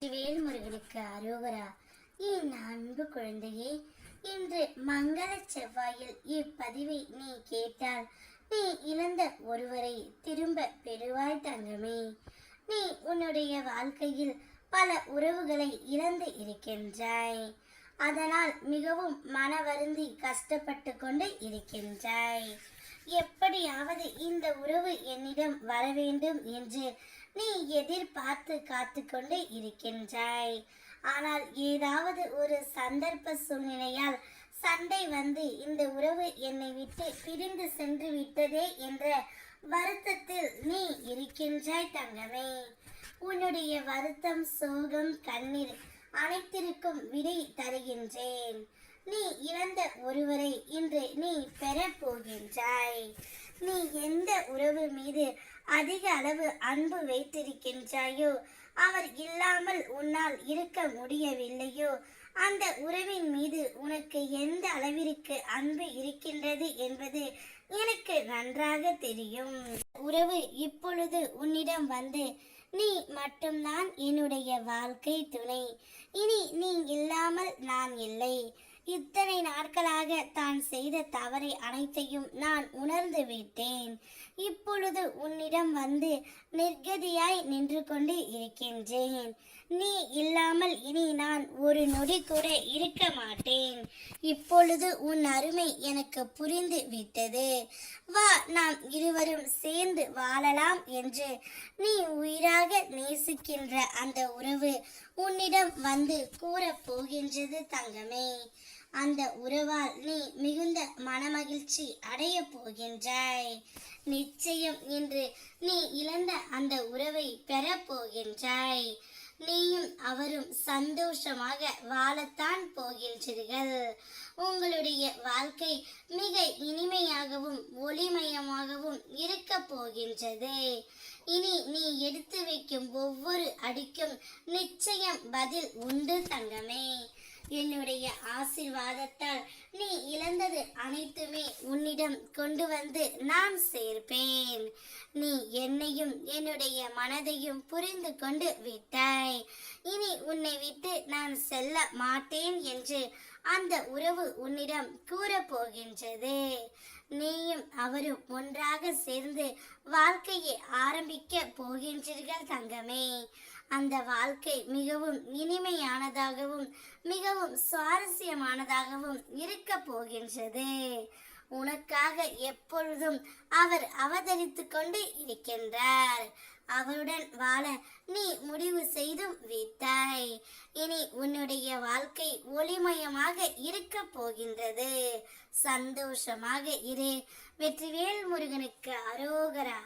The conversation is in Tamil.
வேல்முருகனுக்கு அரோகரா. என் அன்பு குழந்தையே, இன்று மங்கள செவ்வாயில் இப்பதிவை நீ கேட்டால் நீ இழந்த ஒருவரை திரும்ப பெறுவாய் தங்கமே. நீ உன்னுடைய வாழ்க்கையில் பல உறவுகளை இழந்து இருக்கின்றாய். அதனால் மிகவும் மன வருந்தி கஷ்டப்பட்டு கொண்டு இருக்கின்றாய். எப்படியாவது இந்த உறவு என்னிடம் வர வேண்டும் என்று நீ எதிர்பார்த்து காத்து கொண்டு இருக்கின்றாய். ஆனால் ஏதாவது ஒரு சந்தர்ப்ப சூழ்நிலையால் சண்டை வந்து இந்த உறவு என்னை விட்டு பிரிந்து சென்று விட்டதே என்ற வருத்தத்தில் நீ இருக்கின்றாய் தங்கமே. உன்னுடைய வருத்தம், சோகம், கண்ணீர் அனைத்திற்கும் விடை தருகின்றேன். நீ இழந்த ஒருவரை இன்று நீ பெறப் போகின்றாய். நீ எந்த உறவு மீது அதிக அளவு அன்பு வைத்திருக்கின்றாயோ, அவர் இல்லாமல் உன்னால் இருக்க முடியவில்லையோ, அந்த உறவின் மீது உனக்கு எந்த அளவிற்கு அன்பு இருக்கின்றது என்பது எனக்கு நன்றாக தெரியும். உறவு இப்பொழுது உன்னிடம் வந்து, நீ மட்டும்தான் என்னுடைய வாழ்க்கை துணை, இனி நீ இல்லாமல் நான் இல்லை, இத்தனை நாட்களாக தான் செய்த தவறை அனைத்தையும் நான் உணர்ந்து விட்டேன், இப்பொழுது உன்னிடம் வந்து நிர்கதியாய் நின்று கொண்டு இருக்கின்றேன், நீ இல்லாமல் இனி நான் ஒரு நொடி கூட இருக்க மாட்டேன், இப்பொழுது உன் அருமை எனக்கு புரிந்து விட்டது, வா நாம் இருவரும் சேர்ந்து வாழலாம் என்று நீ உயிராக நேசிக்கின்ற அந்த உறவு உன்னிடம் வந்து கூறப் போகின்றது தங்கமே. அந்த உறவால் நீ மிகுந்த மனமகிழ்ச்சி அடைய போகின்றாய். நிச்சயம் இன்று நீ இழந்த அந்த உறவை பெறப்போகின்றாய். நீயும் அவரும் சந்தோஷமாக வாழத்தான் போகின்றீர்கள். உங்களுடைய வாழ்க்கை மிக இனிமையாகவும் ஒளிமயமாகவும் இருக்க போகின்றது. இனி நீ எடுத்து வைக்கும் ஒவ்வொரு அடிக்கும் நிச்சயம் பதில் உண்டு தங்கமே. என்னுடைய ஆசீர்வாதத்தால் நீ இழந்தது அனைத்துமே உன்னிடம் கொண்டு வந்து நான் சேர்ப்பேன். நீ என்னையும் என்னுடைய மனதையும் புரிந்து கொண்டு விட்டாய். இனி உன்னை விட்டு நான் செல்ல மாட்டேன் என்று அந்த உறவு உன்னிடம் கூறப்போகின்றது. நீயும் அவரும் ஒன்றாக சேர்ந்து வாழ்க்கையை ஆரம்பிக்க போகின்றீர்கள் தங்கமே. அந்த வாழ்க்கை மிகவும் இனிமையானதாகவும் மிகவும் சுவாரஸ்யமானதாகவும் இருக்க போகின்றது. உனக்காக எப்பொழுதும் அவர் அவதரித்து கொண்டு இருக்கின்றார். அவருடன் வாழ நீ முடிவு செய்தும் விட்டாய். இனி உன்னுடைய வாழ்க்கை ஒளிமயமாக இருக்க போகின்றது. சந்தோஷமாக இரு. வெற்றிவேல் முருகனுக்கு அரோகரா.